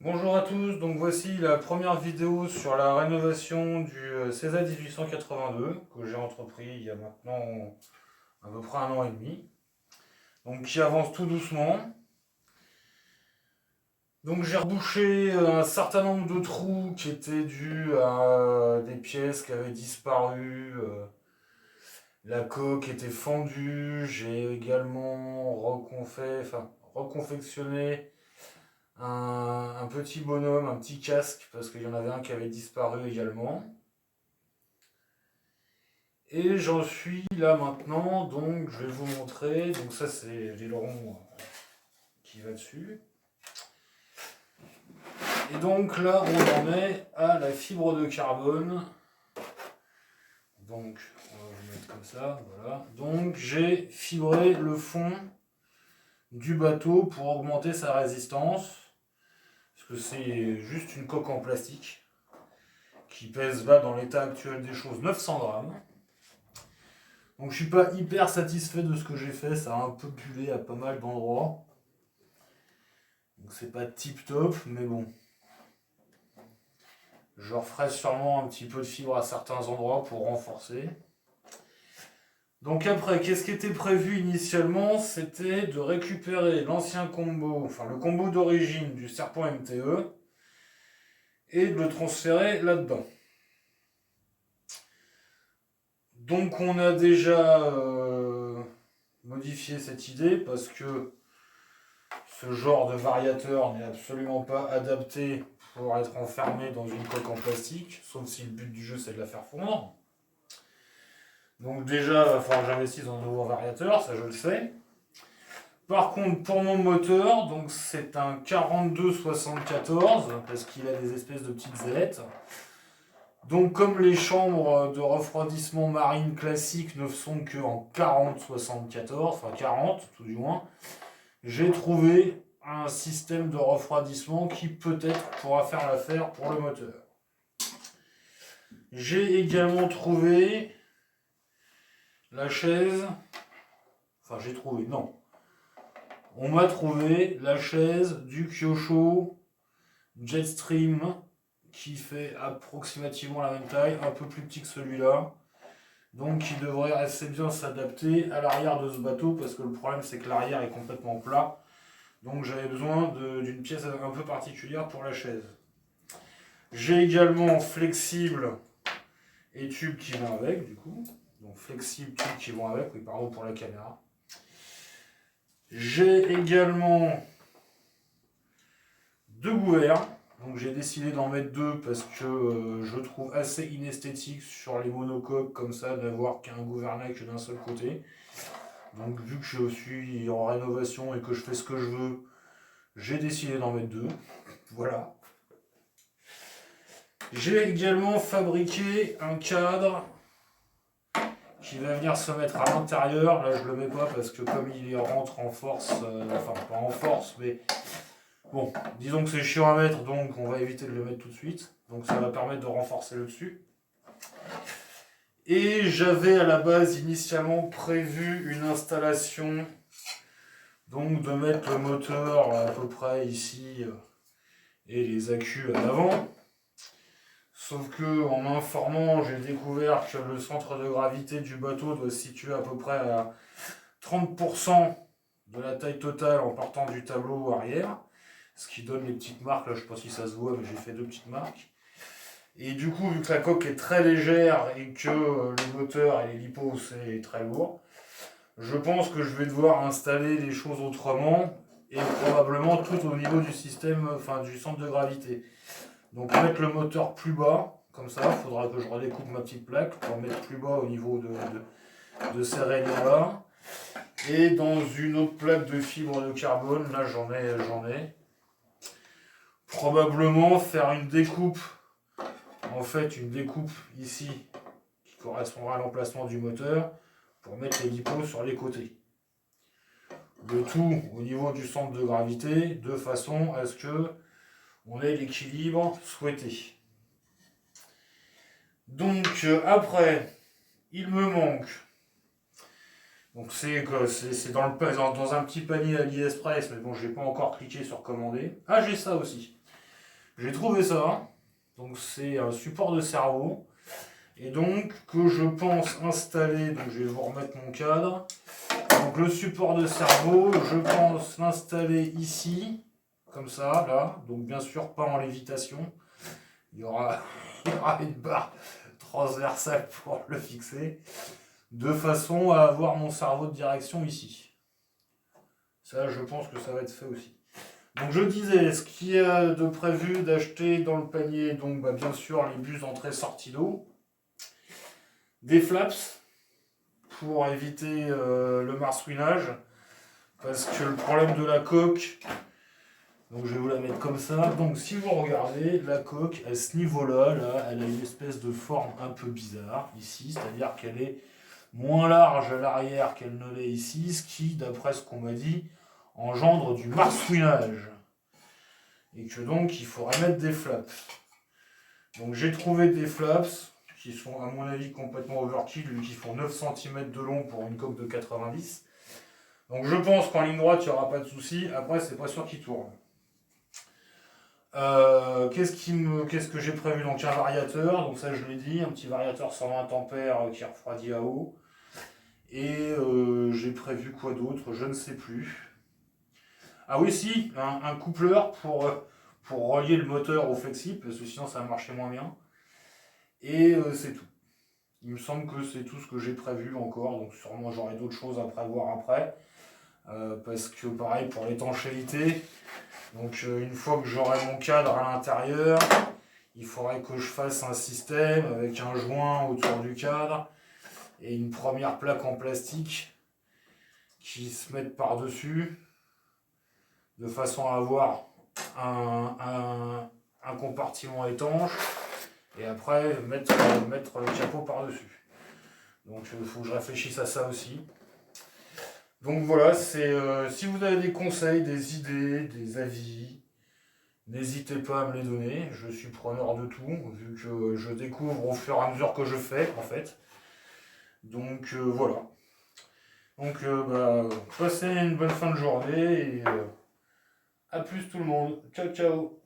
Bonjour à tous, donc voici la première vidéo sur la rénovation du César 1882 que j'ai entrepris il y a maintenant à peu près 1 an et demi. Donc qui avance tout doucement. Donc j'ai rebouché un certain nombre de trous qui étaient dus à des pièces qui avaient disparu. La coque était fendue. J'ai également reconfectionné un petit bonhomme, un petit casque, parce qu'il y en avait un qui avait disparu également. Et j'en suis là maintenant, donc je vais vous montrer. Donc ça c'est l'aileron qui va dessus. Et donc là on en est à la fibre de carbone. Donc on va vous mettre comme ça, voilà. Donc j'ai fibré le fond du bateau pour augmenter sa résistance. Parce que c'est juste une coque en plastique qui pèse là dans l'état actuel des choses 900 grammes. Donc je suis pas hyper satisfait de ce que j'ai fait, ça a un peu pullé à pas mal d'endroits. Donc c'est pas tip top, mais bon. Je referai sûrement un petit peu de fibre à certains endroits pour renforcer. Donc après, qu'est-ce qui était prévu initialement? C'était de récupérer l'ancien combo, enfin le combo d'origine du Serpent MTE, et de le transférer là-dedans. Donc on a déjà modifié cette idée parce que ce genre de variateur n'est absolument pas adapté pour être enfermé dans une coque en plastique, sauf si le but du jeu c'est de la faire fondre. Donc déjà, il va falloir que j'investisse dans un nouveau variateur, ça je le sais. Par contre, pour mon moteur, donc c'est un 4274, parce qu'il a des espèces de petites ailettes. Donc comme les chambres de refroidissement marine classiques ne sont que en 4074, enfin 40 tout du moins, j'ai trouvé un système de refroidissement qui peut-être pourra faire l'affaire pour le moteur. J'ai également trouvé la chaise, enfin j'ai trouvé, non, on m'a trouvé la chaise du Kyosho Jetstream qui fait approximativement la même taille, un peu plus petit que celui-là. Donc qui devrait assez bien s'adapter à l'arrière de ce bateau parce que le problème c'est que l'arrière est complètement plat. Donc j'avais besoin d'une pièce un peu particulière pour la chaise. J'ai également flexible et tubes qui vont avec du coup. Donc flexible, tubes qui vont avec, oui pardon pour la caméra. J'ai également deux gouvernes. Donc j'ai décidé d'en mettre deux parce que je trouve assez inesthétique sur les monocoques comme ça d'avoir qu'un gouvernail que d'un seul côté. Donc vu que je suis en rénovation et que je fais ce que je veux, j'ai décidé d'en mettre deux. Voilà. J'ai également fabriqué un cadre qui va venir se mettre à l'intérieur. Là je le mets pas parce que comme il rentre en force, enfin pas en force mais bon, disons que c'est chiant à mettre, donc on va éviter de le mettre tout de suite. Donc ça va permettre de renforcer le dessus. Et j'avais à la base initialement prévu une installation, donc de mettre le moteur à peu près ici et les accus à l'avant. Sauf que en m'informant, j'ai découvert que le centre de gravité du bateau doit se situer à peu près à 30% de la taille totale en partant du tableau arrière. Ce qui donne les petites marques, là je sais pas si ça se voit mais j'ai fait deux petites marques. Et du coup vu que la coque est très légère et que le moteur et l'hélipo c'est très lourd, je pense que je vais devoir installer les choses autrement et probablement tout au niveau du système, enfin du centre de gravité. Donc mettre le moteur plus bas, comme ça, il faudra que je redécoupe ma petite plaque pour mettre plus bas au niveau de ces rayons-là. Et dans une autre plaque de fibre de carbone, là j'en ai. Probablement faire une découpe, en fait une découpe ici qui correspondra à l'emplacement du moteur pour mettre les lipos sur les côtés. Le tout au niveau du centre de gravité de façon à ce que on ait l'équilibre souhaité. Donc après, il me manque. Donc c'est dans un petit panier AliExpress, mais bon, j'ai pas encore cliqué sur commander. Ah, j'ai ça aussi. J'ai trouvé ça. Donc c'est un support de cerveau. Et donc que je pense installer, donc je vais vous remettre mon cadre. Donc le support de cerveau, je pense l'installer ici, comme ça, là. Donc bien sûr pas en lévitation. Il y aura, il y aura une barre transversale pour le fixer. De façon à avoir mon cerveau de direction ici. Ça, je pense que ça va être fait aussi. Donc je disais, ce qu'il y a de prévu d'acheter dans le panier, donc bien sûr les bus entrée-sortie d'eau, des flaps pour éviter le marsouinage, parce que le problème de la coque, donc je vais vous la mettre comme ça, donc si vous regardez, la coque à ce niveau-là, là, elle a une espèce de forme un peu bizarre ici, c'est-à-dire qu'elle est moins large à l'arrière qu'elle ne l'est ici, ce qui, d'après ce qu'on m'a dit, engendre du marsouinage. Et que donc il faudrait mettre des flaps. Donc j'ai trouvé des flaps qui sont à mon avis complètement overkill, qui font 9 cm de long pour une coque de 90. Donc je pense qu'en ligne droite il n'y aura pas de souci, après c'est pas sûr qu'il tourne. Qu'est-ce que j'ai prévu? Donc un variateur, donc ça je l'ai dit, un petit variateur 120 ampères qui refroidit à eau. Et j'ai prévu quoi d'autre? Je ne sais plus. Ah oui, si, un coupleur pour relier le moteur au flexible, parce que sinon ça va marcher moins bien. Et c'est tout. Il me semble que c'est tout ce que j'ai prévu encore, donc sûrement j'aurai d'autres choses à prévoir après. Parce que pareil pour l'étanchéité, donc une fois que j'aurai mon cadre à l'intérieur, il faudrait que je fasse un système avec un joint autour du cadre et une première plaque en plastique qui se mette par-dessus de façon à avoir un compartiment étanche et après mettre le capot par-dessus. Donc il faut que je réfléchisse à ça aussi. Donc voilà, si vous avez des conseils, des idées, des avis, n'hésitez pas à me les donner. Je suis preneur de tout, vu que je découvre au fur et à mesure que je fais, en fait. Donc voilà. Donc passez une bonne fin de journée et à plus tout le monde. Ciao ciao.